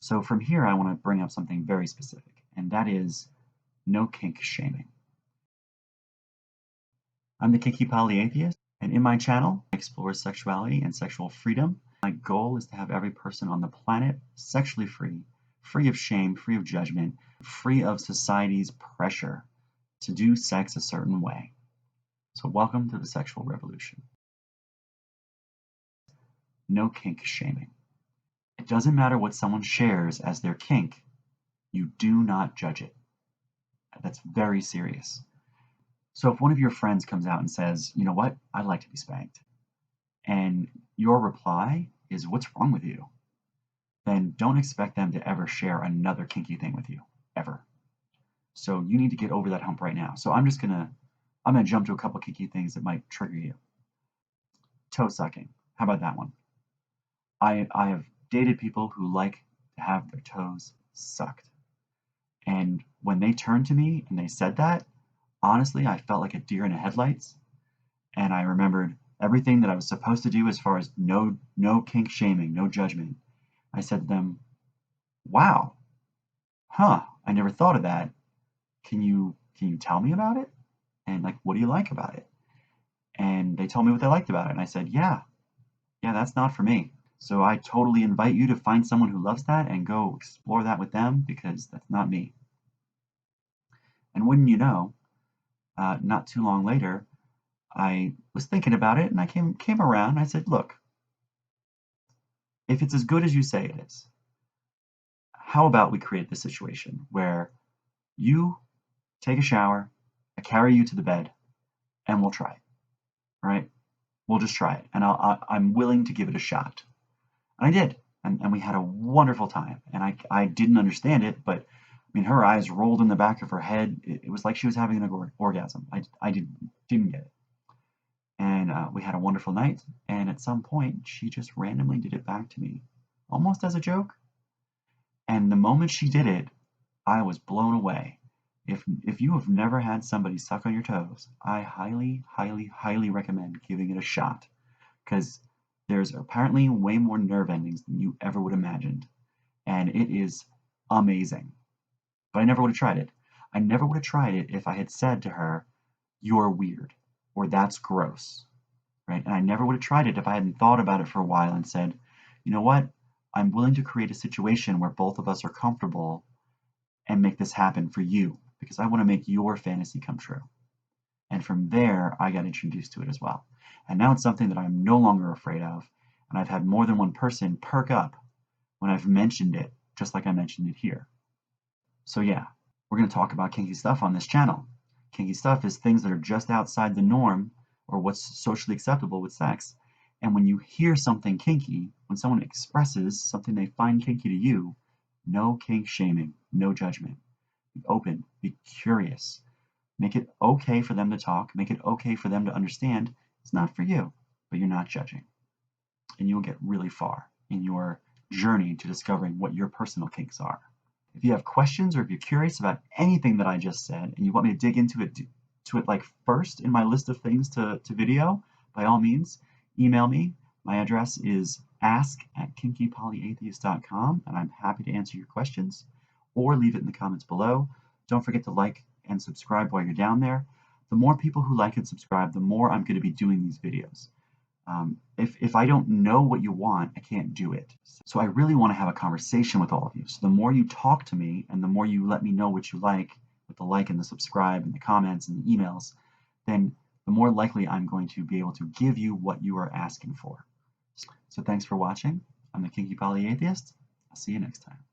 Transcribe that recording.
So from here, I want to bring up something very specific, and that is no kink shaming. I'm the Kinky Polyatheist, and in my channel, I explore sexuality and sexual freedom. My goal is to have every person on the planet sexually free, free of shame, free of judgment, free of society's pressure to do sex a certain way. So welcome to the sexual revolution. No kink shaming. It doesn't matter what someone shares as their kink, you do not judge it. That's very serious. So if one of your friends comes out and says, you know what, I'd like to be spanked, and your reply is, what's wrong with you? Then don't expect them to ever share another kinky thing with you, ever. So you need to get over that hump right now. So I'm gonna jump to a couple kinky things that might trigger you. Toe sucking. How about that one? I have dated people who like to have their toes sucked. And when they turned to me and they said that, honestly, I felt like a deer in the headlights. And I remembered everything that I was supposed to do as far as no kink shaming, no judgment. I said to them, wow, I never thought of that. Can you tell me about it? And like, what do you like about it? And they told me what they liked about it. And I said, yeah, that's not for me. So I totally invite you to find someone who loves that and go explore that with them, because that's not me. And wouldn't you know, not too long later, I was thinking about it and I came around and I said, look, if it's as good as you say it is, how about we create this situation where you take a shower, I carry you to the bed, and we'll try it, all right? We'll just try it, and I'm willing to give it a shot. And I did, and we had a wonderful time. And I didn't understand it, but I mean, her eyes rolled in the back of her head. It was like she was having an orgasm. I didn't get it. And we had a wonderful night, and at some point, she just randomly did it back to me, almost as a joke. And the moment she did it, I was blown away. If you have never had somebody suck on your toes, I highly, highly, highly recommend giving it a shot, because there's apparently way more nerve endings than you ever would have imagined, and it is amazing. But I never would have tried it. I never would have tried it if I had said to her, "You're weird," or "That's gross," right? And I never would have tried it if I hadn't thought about it for a while and said, "You know what? I'm willing to create a situation where both of us are comfortable and make this happen for you, because I want to make your fantasy come true." And from there, I got introduced to it as well. And now it's something that I'm no longer afraid of. And I've had more than one person perk up when I've mentioned it, just like I mentioned it here. So yeah, we're going to talk about kinky stuff on this channel. Kinky stuff is things that are just outside the norm or what's socially acceptable with sex. And when you hear something kinky, when someone expresses something they find kinky to you, no kink shaming, no judgment. Be open, be curious. Make it okay for them to talk. Make it okay for them to understand it's not for you, but you're not judging. And you'll get really far in your journey to discovering what your personal kinks are. If you have questions or if you're curious about anything that I just said and you want me to dig into it like first in my list of things to video, by all means, email me. My address is ask@kinkypolyatheist.com, and I'm happy to answer your questions, or leave it in the comments below. Don't forget to like and subscribe while you're down there. The more people who like and subscribe, the more I'm going to be doing these videos. If I don't know what you want, I can't do it. So I really want to have a conversation with all of you. So the more you talk to me and the more you let me know what you like, with the like and the subscribe and the comments and the emails, then the more likely I'm going to be able to give you what you are asking for. So thanks for watching. I'm the Kinky Polyatheist. I'll see you next time.